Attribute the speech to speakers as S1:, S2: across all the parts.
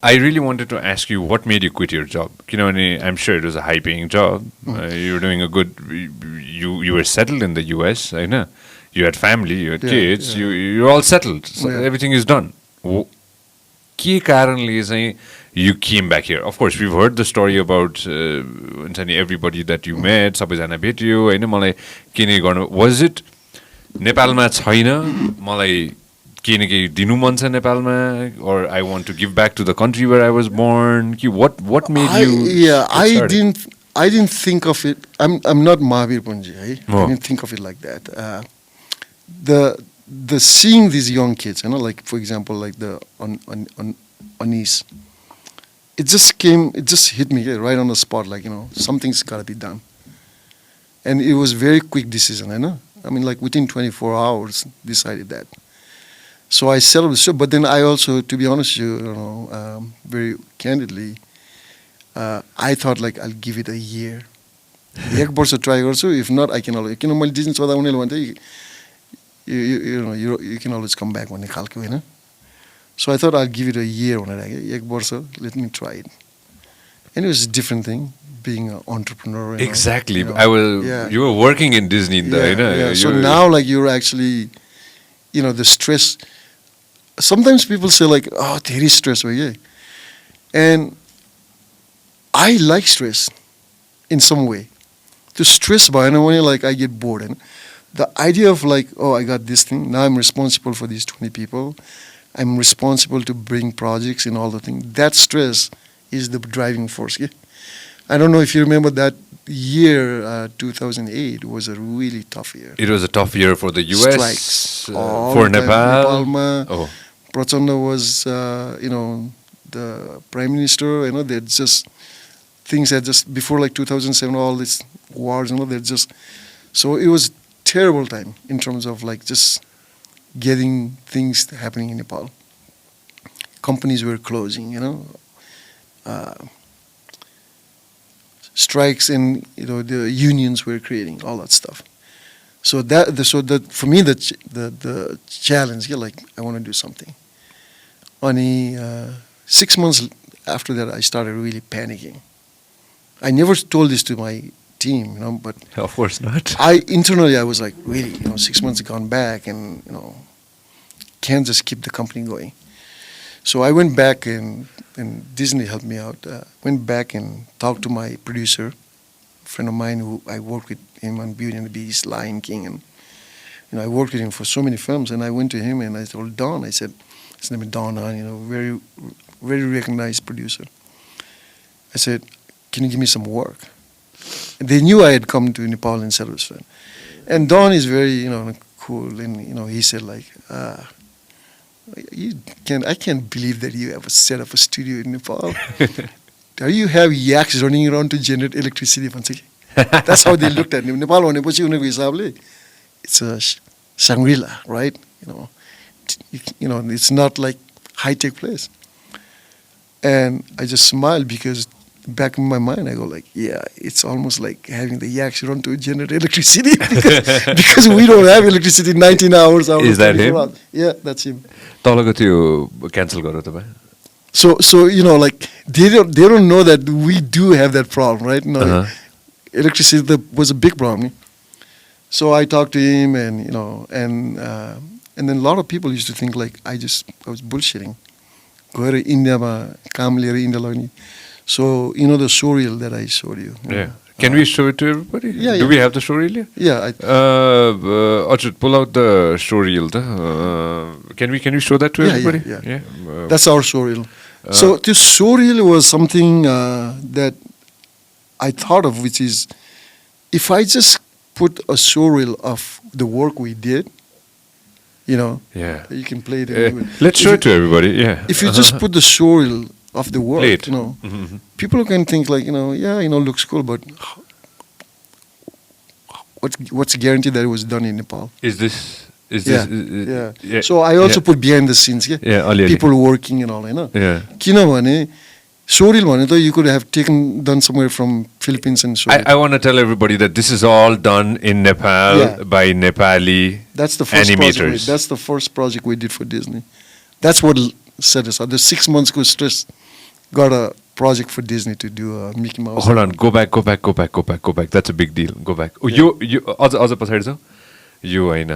S1: I really wanted to ask you what made you quit your job. I'm sure it was a high-paying job. You were doing a good. You were settled in the U.S. I know. You had family. You had kids. You're all settled. So everything is done. के कारणले चाहिँ you came back here? Of course, we've heard the story about everybody that you met. सबैजना भेट्यो होइन मलाई किन गर्नु was it नेपालमा छैन मलाई केही न केही दिनु मन छ नेपालमा or I want to give back to the country where I was born? What made you?
S2: I didn't think of it. I'm not Mahavir Punji. I didn't think of it like that. The seeing these young kids, like for example, like the on Anis, it just hit me right on the spot. Like something's gotta be done, and it was very quick decision. I mean, like within 24 hours, decided that. So I settled the show, but then I also, to be honest, very candidly, I thought like I'll give it a year. एक वर्ष try also. If not, I can always. मैले decision सोधा उनीहरूले भन्थे you can always come back भन्ने खालको होइन. So I thought I'll give it a year भनेर एक वर्ष let me try it. And it was a different thing being an entrepreneur.
S1: Exactly. You were working in Disney.
S2: So now like you're actually, the stress. Sometimes people say like, oh, there is stress. And I like stress in some way. To stress by when like I get bored. And the idea of like, oh, I got this thing. Now I'm responsible for these 20 people. I'm responsible to bring projects and all the things. That stress is the driving force. I don't know if you remember that year, 2008 was a really tough year.
S1: It was a tough year for the US.
S2: Strikes.
S1: For Nepal.
S2: Nepal Prachanda was, the prime minister. They're just things that just before like 2007, all these wars. They're just so it was terrible time in terms of like just getting things happening in Nepal. Companies were closing. Strikes and the unions were creating all that stuff. So that for me the challenge, like I want to do something. Only 6 months after that, I started really panicking. I never told this to my team, but
S1: of course not.
S2: Internally I was like, really, 6 months gone back, and can't just keep the company going. So I went back and Disney helped me out. Went back and talked to my producer, a friend of mine who I worked with him on Beauty and the Beast, Lion King, and I worked with him for so many films. And I went to him and I told Don, I said, his name is Don, very, very recognized producer. I said, can you give me some work? And they knew I had come to Nepal and said it was fun. And Don is very, cool, and he said like, I can't believe that you have set up a studio in Nepal. Do you have yaks running around to generate electricity? That's how they looked at me. Nepal it's a Shangri-La, right? It's not like high-tech place. And I just smiled because back in my mind I go like, yeah, it's almost like having the yaks run to generate electricity because we don't have electricity 19 hours.
S1: Is that him?
S2: Hours. Yeah, that's him.
S1: Cancel
S2: So like they don't know that we do have that problem, right? Electricity was a big problem. So I talked to him, and and then a lot of people used to think like I was bullshitting. Go to India, kam liera India lagni. So the showreel that I showed you.
S1: Yeah. Can we show it to everybody?
S2: Yeah.
S1: Do we have the showreel?
S2: Yeah.
S1: Ajit, pull out the showreel. Can we show that to everybody?
S2: Yeah. That's our showreel. So this showreel was something that I thought of, which is if I just put a showreel of the work we did, you can play it.
S1: Let's show it to everybody. Yeah.
S2: If you just put the showreel of the work, people can think like, looks cool, but what's guaranteed that it was done in Nepal?
S1: Is this?
S2: Yeah. So I also put behind the scenes, people working and all,
S1: Yeah.
S2: Showreel you could have done somewhere from Philippines and so.
S1: I want to tell everybody that this is all done in Nepal by Nepali animators.
S2: That's the first project we did for Disney. That's what set us up. The 6 months go stress. got a project for Disney to do a Mickey Mouse.
S1: Hold on, go back. That's a big deal. Go back. Oh,
S2: Yeah.
S1: you अझ पछाडि छ यो होइन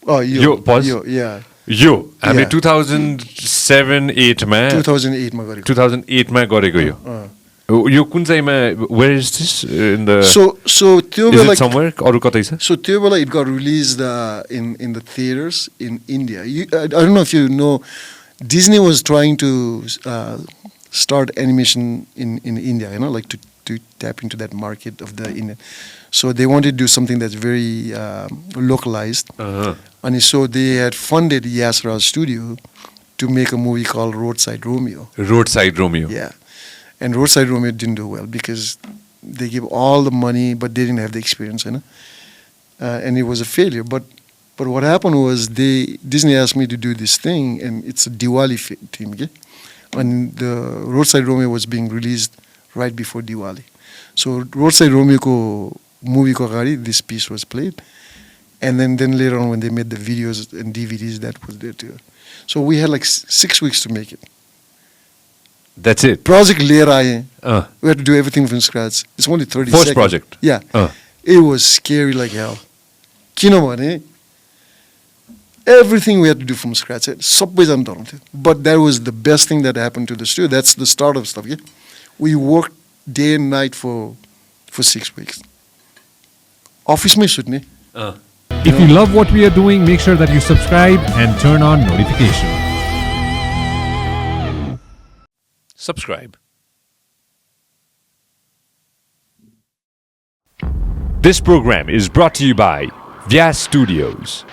S2: Oh,
S1: यो pause.
S2: yeah.
S1: यो हामी
S2: Yeah.
S1: 2007-8 मा
S2: 2008 मा गरेको.
S1: 2008 मा गरेको यो यो कुन चाहिँमा where is this in the
S2: So त्यो
S1: is
S2: बेला
S1: it somewhere अरु कतै छ
S2: So त्यो बेला it got released in the theaters in India. I don't know if you know, Disney was trying to start animation in India, like to tap into that market of the Indian. So they wanted to do something that's very localized. And so they had funded Yas Raj Studio to make a movie called Roadside Romeo.
S1: Roadside Romeo.
S2: Yeah. And Roadside Romeo didn't do well because they gave all the money, but they didn't have the experience, and it was a failure. But what happened was Disney asked me to do this thing, and it's a Diwali theme, okay? And the Roadside Romeo was being released right before Diwali. So Roadside Romeo ko movie ko agadi, this piece was played. And then later on when they made the videos and DVDs, that was there too. So we had like 6 weeks to make it.
S1: That's it.
S2: Project liएर आएँ. We had to do everything from scratch. It's only 30
S1: First
S2: seconds.
S1: project.
S2: Yeah. It was scary like hell. किनभने everything we had to do from scratch. सबैजना डराउँथ्यो. But that was the best thing that happened to the studio. That's the start of stuff. Yeah? We worked day and night for 6 weeks. Office-मै सुत्ने.
S3: If you love what we are doing, make sure that you subscribe and turn on notifications.
S1: Subscribe. This program is brought to you by Vyas Studios.